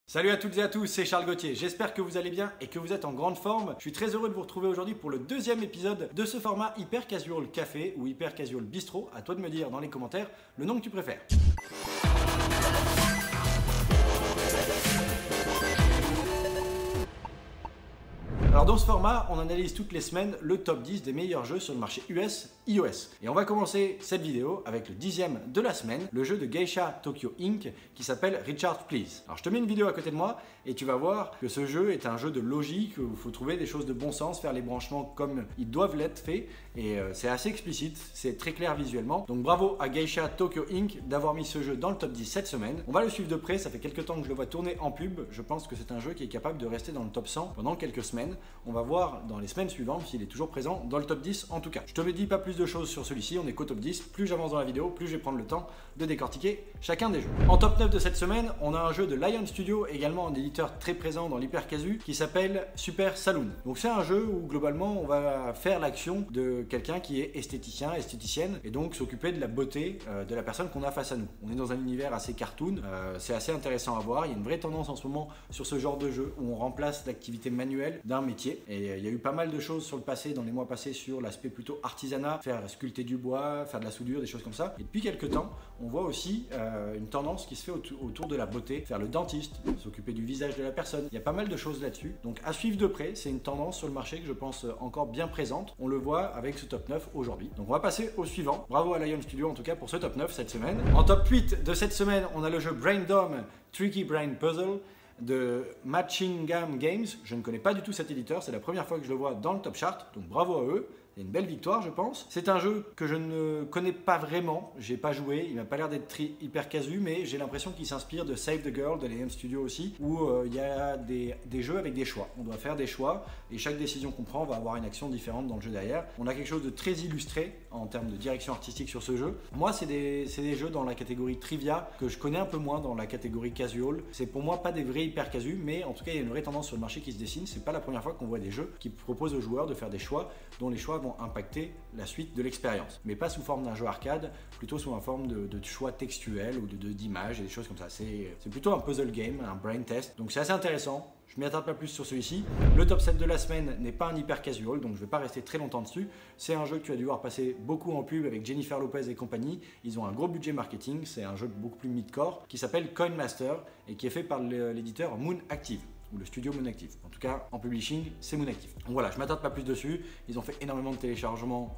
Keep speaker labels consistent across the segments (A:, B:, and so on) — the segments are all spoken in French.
A: Salut à toutes et à tous, c'est Charles Gauthier. J'espère que vous allez bien et que vous êtes en grande forme. Je suis très heureux de vous retrouver aujourd'hui pour le deuxième épisode de ce format Hyper Casual Café ou Hyper Casual Bistro. À toi de me dire dans les commentaires le nom que tu préfères. Alors dans ce format, on analyse toutes les semaines le top 10 des meilleurs jeux sur le marché US iOS. Et on va commencer cette vidéo avec le 10e de la semaine, le jeu de Geisha Tokyo Inc. qui s'appelle Richard Please. Alors je te mets une vidéo à côté de moi et tu vas voir que ce jeu est un jeu de logique où il faut trouver des choses de bon sens, faire les branchements comme ils doivent l'être faits et c'est assez explicite, c'est très clair visuellement. Donc bravo à Geisha Tokyo Inc. d'avoir mis ce jeu dans le top 10 cette semaine. On va le suivre de près, ça fait quelques temps que je le vois tourner en pub. Je pense que c'est un jeu qui est capable de rester dans le top 100 pendant quelques semaines. On va voir dans les semaines suivantes s'il est toujours présent dans le top 10 en tout cas. Je te dis pas plus de choses sur celui-ci, on est qu'au top 10. Plus j'avance dans la vidéo, plus je vais prendre le temps de décortiquer chacun des jeux. En top 9 de cette semaine, on a un jeu de Lion Studio, également un éditeur très présent dans l'hyper casu, qui s'appelle Super Saloon. Donc c'est un jeu où globalement on va faire l'action de quelqu'un qui est esthéticien, esthéticienne, et donc s'occuper de la beauté de la personne qu'on a face à nous. On est dans un univers assez cartoon, c'est assez intéressant à voir. Il y a une vraie tendance en ce moment sur ce genre de jeu où on remplace l'activité manuelle d'un métier. Et il y a eu pas mal de choses sur le passé, dans les mois passés, sur l'aspect plutôt artisanat, faire sculpter du bois, faire de la soudure, des choses comme ça. Et depuis quelques temps, on voit aussi une tendance qui se fait autour de la beauté, faire le dentiste, s'occuper du visage de la personne. Il y a pas mal de choses là-dessus. Donc à suivre de près, c'est une tendance sur le marché que je pense encore bien présente. On le voit avec ce top 9 aujourd'hui. Donc on va passer au suivant. Bravo à Lion Studio en tout cas pour ce top 9 cette semaine. En top 8 de cette semaine, on a le jeu Brain Dome Tricky Brain Puzzle de Matchingham Games. Je ne connais pas du tout cet éditeur, c'est la première fois que je le vois dans le top chart, donc bravo à eux. C'est une belle victoire, je pense. C'est un jeu que je ne connais pas vraiment. J'ai pas joué. Il m'a pas l'air d'être hyper casu, mais j'ai l'impression qu'il s'inspire de Save the Girl de Lion Studio aussi, où il y a des jeux avec des choix. On doit faire des choix et chaque décision qu'on prend va avoir une action différente dans le jeu derrière. On a quelque chose de très illustré en termes de direction artistique sur ce jeu. Moi, c'est des jeux dans la catégorie trivia que je connais un peu moins dans la catégorie casual. C'est pour moi pas des vrais hyper casu, mais en tout cas, il y a une vraie tendance sur le marché qui se dessine. C'est pas la première fois qu'on voit des jeux qui proposent aux joueurs de faire des choix dont les choix vont impacter la suite de l'expérience, mais pas sous forme d'un jeu arcade, plutôt sous une forme de choix textuels ou d'images et des choses comme ça. C'est plutôt un puzzle game, un brain test, donc c'est assez intéressant. Je m'y attarde pas plus sur celui-ci. Le top 7 de la semaine n'est pas un hyper casual, donc je ne vais pas rester très longtemps dessus. C'est un jeu que tu as dû voir passer beaucoup en pub avec Jennifer Lopez et compagnie. Ils ont un gros budget marketing, c'est un jeu beaucoup plus mid-core qui s'appelle Coin Master et qui est fait par l'éditeur Moon Active, ou le studio Moon Active. En tout cas, en publishing, c'est Moon Active. Donc voilà, je ne m'attarde pas plus dessus. Ils ont fait énormément de téléchargements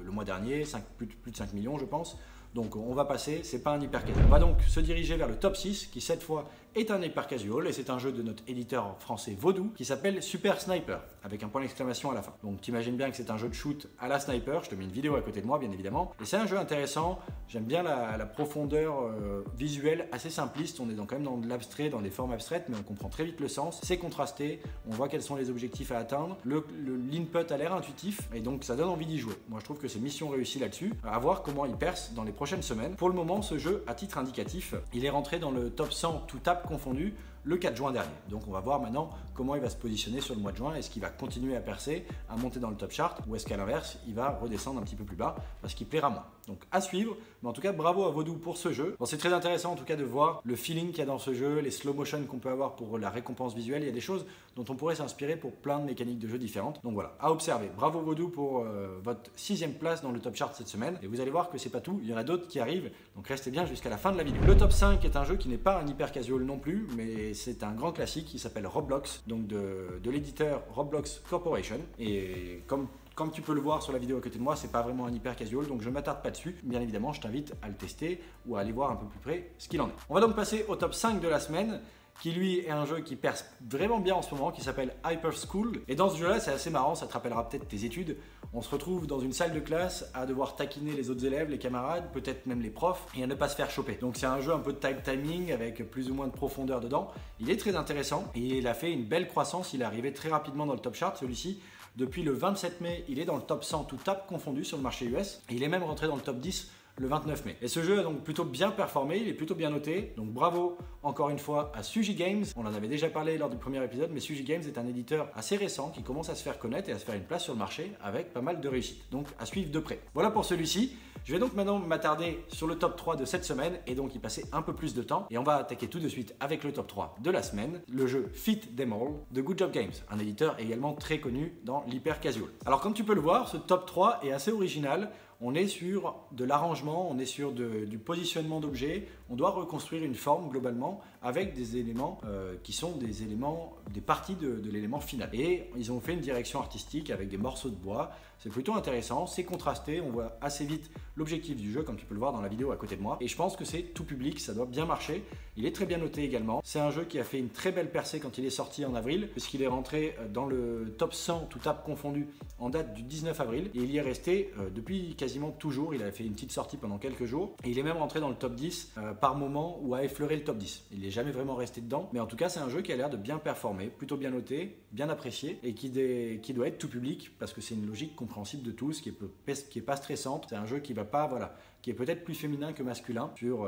A: le mois dernier, plus de 5 millions je pense. Donc on va passer, c'est pas un hyper casual. On va donc se diriger vers le top 6 qui cette fois est un hyper casual et c'est un jeu de notre éditeur français Vaudou qui s'appelle Super Sniper avec un point d'exclamation à la fin. Donc t'imagines bien que c'est un jeu de shoot à la sniper, je te mets une vidéo à côté de moi bien évidemment. Et c'est un jeu intéressant, j'aime bien la profondeur visuelle assez simpliste, on est quand même dans de l'abstrait, dans des formes abstraites mais on comprend très vite le sens, c'est contrasté, on voit quels sont les objectifs à atteindre, l'input a l'air intuitif et donc ça donne envie d'y jouer. Moi je trouve que c'est mission réussie là-dessus, à voir comment il perce dans les prochaines semaines. Pour le moment ce jeu, à titre indicatif, il est rentré dans le top 100 tout tape confondu le 4 juin dernier. Donc on va voir maintenant comment il va se positionner sur le mois de juin. Est-ce qu'il va continuer à percer, à monter dans le top chart ou est-ce qu'à l'inverse, il va redescendre un petit peu plus bas parce qu'il plaira moins. Donc à suivre, mais en tout cas bravo à Vaudou pour ce jeu. Bon, c'est très intéressant en tout cas de voir le feeling qu'il y a dans ce jeu, les slow motion qu'on peut avoir pour la récompense visuelle. Il y a des choses dont on pourrait s'inspirer pour plein de mécaniques de jeu différentes. Donc voilà, à observer. Bravo Vaudou pour votre 6e place dans le top chart cette semaine. Et vous allez voir que c'est pas tout, il y en a d'autres qui arrivent. Donc restez bien jusqu'à la fin de la vidéo. Le top 5 est un jeu qui n'est pas un hyper casual non plus, mais c'est un grand classique qui s'appelle Roblox, donc de l'éditeur Roblox Corporation. Et comme tu peux le voir sur la vidéo à côté de moi, c'est pas vraiment un hyper casual, donc je m'attarde pas dessus. Bien évidemment, je t'invite à le tester ou à aller voir un peu plus près ce qu'il en est. On va donc passer au top 5 de la semaine, qui lui est un jeu qui perce vraiment bien en ce moment, qui s'appelle Hyper School. Et dans ce jeu-là, c'est assez marrant, ça te rappellera peut-être tes études. On se retrouve dans une salle de classe à devoir taquiner les autres élèves, les camarades, peut-être même les profs, et à ne pas se faire choper. Donc c'est un jeu un peu de type timing, avec plus ou moins de profondeur dedans. Il est très intéressant, et il a fait une belle croissance, il est arrivé très rapidement dans le top chart, celui-ci. Depuis le 27 mai, il est dans le top 100 tout tape confondu sur le marché US, et il est même rentré dans le top 10 le 29 mai. Et ce jeu a donc plutôt bien performé, il est plutôt bien noté. Donc bravo encore une fois à Suji Games. On en avait déjà parlé lors du premier épisode, mais Suji Games est un éditeur assez récent qui commence à se faire connaître et à se faire une place sur le marché avec pas mal de réussite. Donc à suivre de près. Voilà pour celui-ci. Je vais donc maintenant m'attarder sur le top 3 de cette semaine et donc y passer un peu plus de temps. Et on va attaquer tout de suite avec le top 3 de la semaine, le jeu Fit Them All de Good Job Games, un éditeur également très connu dans l'hyper casual. Alors comme tu peux le voir, ce top 3 est assez original. On est sur de l'arrangement, on est sur du positionnement d'objets. On doit reconstruire une forme globalement avec des éléments qui sont des parties de l'élément final. Et ils ont fait une direction artistique avec des morceaux de bois. C'est plutôt intéressant, c'est contrasté, on voit assez vite l'objectif du jeu comme tu peux le voir dans la vidéo à côté de moi. Et je pense que c'est tout public, ça doit bien marcher. Il est très bien noté également. C'est un jeu qui a fait une très belle percée quand il est sorti en avril, puisqu'il est rentré dans le top 100 tout app confondu en date du 19 avril. Et il y est resté depuis quasiment toujours. Il a fait une petite sortie pendant quelques jours. Et il est même rentré dans le top 10 par moment ou a effleuré le top 10. Il n'est jamais vraiment resté dedans. Mais en tout cas, c'est un jeu qui a l'air de bien performer, plutôt bien noté, bien apprécié et qui doit être tout public parce que c'est une logique compréhensible de tous, qui est pas stressante. C'est un jeu qui va pas, voilà, qui est peut-être plus féminin que masculin sur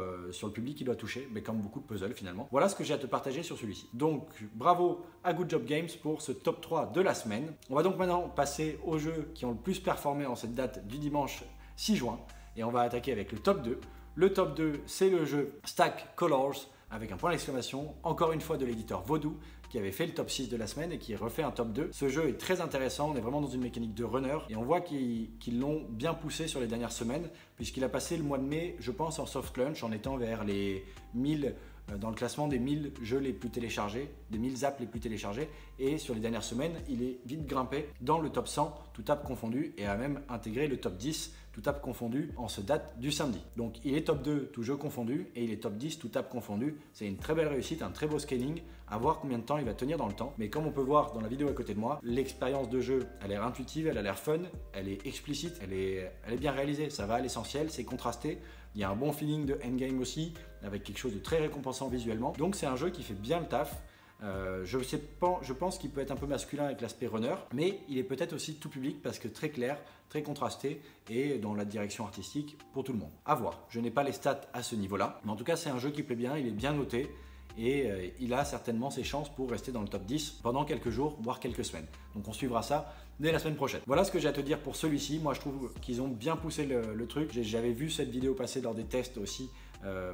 A: le public qui doit toucher, mais comme beaucoup de puzzles finalement. Voilà ce que j'ai à te partager sur celui-ci. Donc bravo à Good Job Games pour ce top 3 de la semaine. On va donc maintenant passer aux jeux qui ont le plus performé en cette date du dimanche 6 juin et on va attaquer avec le top 2. Le top 2, c'est le jeu Stack Colors avec un point d'exclamation, encore une fois de l'éditeur Voodoo, qui avait fait le top 6 de la semaine et qui refait un top 2. Ce jeu est très intéressant, on est vraiment dans une mécanique de runner et on voit qu'ils l'ont bien poussé sur les dernières semaines puisqu'il a passé le mois de mai, je pense, en soft launch en étant vers les 1000 dans le classement des 1000 jeux les plus téléchargés, des 1000 apps les plus téléchargés et sur les dernières semaines, il est vite grimpé dans le top 100, tout app confondu et a même intégré le top 10 tout app confondu en ce date du samedi. Donc il est top 2 tout jeu confondu et il est top 10 tout app confondu. C'est une très belle réussite, un très beau scaling. À voir combien de temps il va tenir dans le temps. Mais comme on peut voir dans la vidéo à côté de moi, l'expérience de jeu a l'air intuitive, elle a l'air fun, elle est explicite, elle est bien réalisée. Ça va à l'essentiel, c'est contrasté. Il y a un bon feeling de endgame aussi, avec quelque chose de très récompensant visuellement. Donc c'est un jeu qui fait bien le taf. Je pense qu'il peut être un peu masculin avec l'aspect runner, mais il est peut-être aussi tout public parce que très clair, très contrasté et dans la direction artistique pour tout le monde. À voir, je n'ai pas les stats à ce niveau-là, mais en tout cas c'est un jeu qui plaît bien, il est bien noté et il a certainement ses chances pour rester dans le top 10 pendant quelques jours, voire quelques semaines. Donc on suivra ça dès la semaine prochaine. Voilà ce que j'ai à te dire pour celui-ci. Moi je trouve qu'ils ont bien poussé le truc. J'avais vu cette vidéo passer lors des tests aussi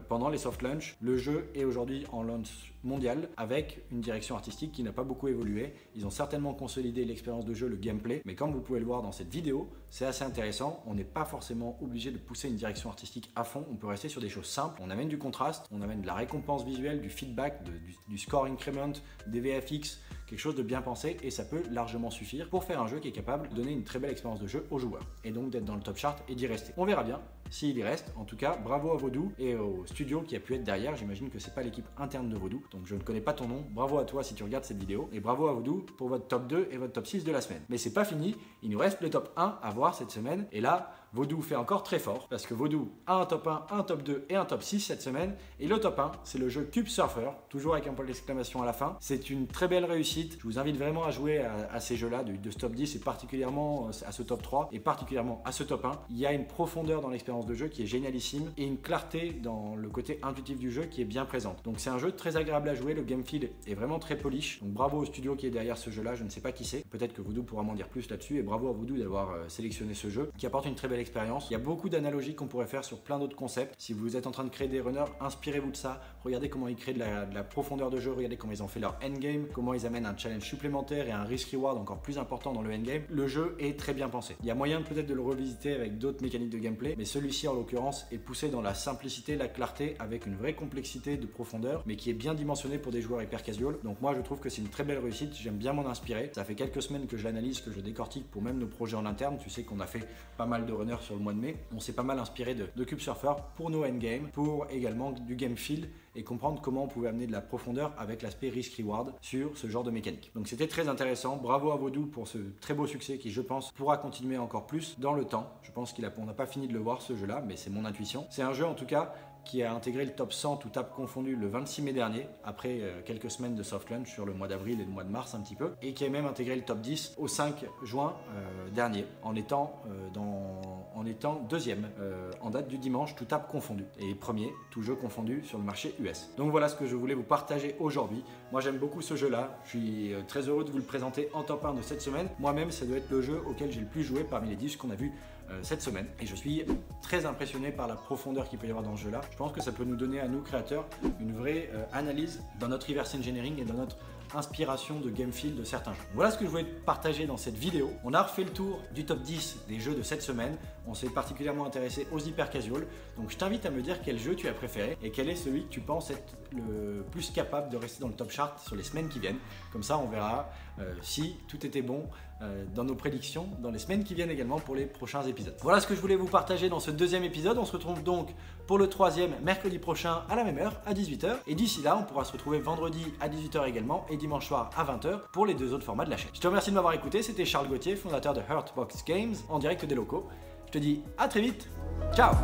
A: pendant les soft launch. Le jeu est aujourd'hui en launch mondial avec une direction artistique qui n'a pas beaucoup évolué. Ils ont certainement consolidé l'expérience de jeu, le gameplay, mais comme vous pouvez le voir dans cette vidéo, c'est assez intéressant. On n'est pas forcément obligé de pousser une direction artistique à fond. On peut rester sur des choses simples. On amène du contraste, on amène de la récompense visuelle, du feedback, du score increment, des VFX, quelque chose de bien pensé et ça peut largement suffire pour faire un jeu qui est capable de donner une très belle expérience de jeu aux joueurs et donc d'être dans le top chart et d'y rester. On verra bien s'il y reste. En tout cas, bravo à Voodoo et au studio qui a pu être derrière. J'imagine que c'est pas l'équipe interne de Voodoo, donc je ne connais pas ton nom. Bravo à toi si tu regardes cette vidéo et bravo à Voodoo pour votre top 2 et votre top 6 de la semaine. Mais c'est pas fini, il nous reste le top 1 à voir cette semaine et là, Voodoo fait encore très fort parce que Voodoo a un top 1, un top 2 et un top 6 cette semaine. Et le top 1, c'est le jeu Cube Surfer, toujours avec un point d'exclamation à la fin. C'est une très belle réussite. Je vous invite vraiment à jouer à ces jeux-là, de ce top 10 et particulièrement à ce top 3 et particulièrement à ce top 1. Il y a une profondeur dans l'expérience de jeu qui est génialissime et une clarté dans le côté intuitif du jeu qui est bien présente. Donc c'est un jeu très agréable à jouer, le game feel est vraiment très polish. Donc bravo au studio qui est derrière ce jeu-là, je ne sais pas qui c'est. Peut-être que Voodoo pourra m'en dire plus là-dessus et bravo à Voodoo d'avoir sélectionné ce jeu qui apporte une très belle expérience. Il y a beaucoup d'analogies qu'on pourrait faire sur plein d'autres concepts. Si vous êtes en train de créer des runners, inspirez-vous de ça. Regardez comment ils créent de la profondeur de jeu, regardez comment ils ont fait leur endgame, comment ils amènent un challenge supplémentaire et un risk-reward encore plus important dans le endgame. Le jeu est très bien pensé. Il y a moyen peut-être de le revisiter avec d'autres mécaniques de gameplay, mais celui-ci en l'occurrence est poussé dans la simplicité, la clarté, avec une vraie complexité de profondeur, mais qui est bien dimensionné pour des joueurs hyper casual. Donc moi je trouve que c'est une très belle réussite, j'aime bien m'en inspirer. Ça fait quelques semaines que je l'analyse, que je décortique pour même nos projets en interne. Tu sais qu'on a fait pas mal de runners sur le mois de mai. On s'est pas mal inspiré de Cube Surfer pour nos endgames, pour également du game feel et comprendre comment on pouvait amener de la profondeur avec l'aspect risk-reward sur ce genre de mécanique. Donc c'était très intéressant. Bravo à Voodoo pour ce très beau succès qui, je pense, pourra continuer encore plus dans le temps. Je pense qu'on n'a pas fini de le voir ce jeu-là, mais c'est mon intuition. C'est un jeu en tout cas qui a intégré le top 100 tout tape confondu le 26 mai dernier, après quelques semaines de soft launch sur le mois d'avril et le mois de mars un petit peu, et qui a même intégré le top 10 au 5 juin dernier, en étant deuxième en date du dimanche tout tape confondu, et premier tout jeu confondu sur le marché US. Donc voilà ce que je voulais vous partager aujourd'hui. Moi j'aime beaucoup ce jeu-là, je suis très heureux de vous le présenter en top 1 de cette semaine. Moi-même, ça doit être le jeu auquel j'ai le plus joué parmi les 10 qu'on a vu cette semaine. Et je suis très impressionné par la profondeur qu'il peut y avoir dans ce jeu-là. Je pense que ça peut nous donner à nous, créateurs, une vraie analyse dans notre reverse engineering et dans notre inspiration de game feel de certains jeux. Voilà ce que je voulais partager dans cette vidéo. On a refait le tour du top 10 des jeux de cette semaine. On s'est particulièrement intéressé aux hyper casual. Donc je t'invite à me dire quel jeu tu as préféré et quel est celui que tu penses être le plus capable de rester dans le top chart sur les semaines qui viennent. Comme ça, on verra si tout était bon dans nos prédictions dans les semaines qui viennent également pour les prochains épisodes. Voilà ce que je voulais vous partager dans ce deuxième épisode. On se retrouve donc pour le troisième mercredi prochain à la même heure, à 18h. Et d'ici là, on pourra se retrouver vendredi à 18h également et dimanche soir à 20h pour les deux autres formats de la chaîne. Je te remercie de m'avoir écouté. C'était Charles Gauthier, fondateur de Hurtbox Games, en direct des locaux. Je te dis à très vite. Ciao!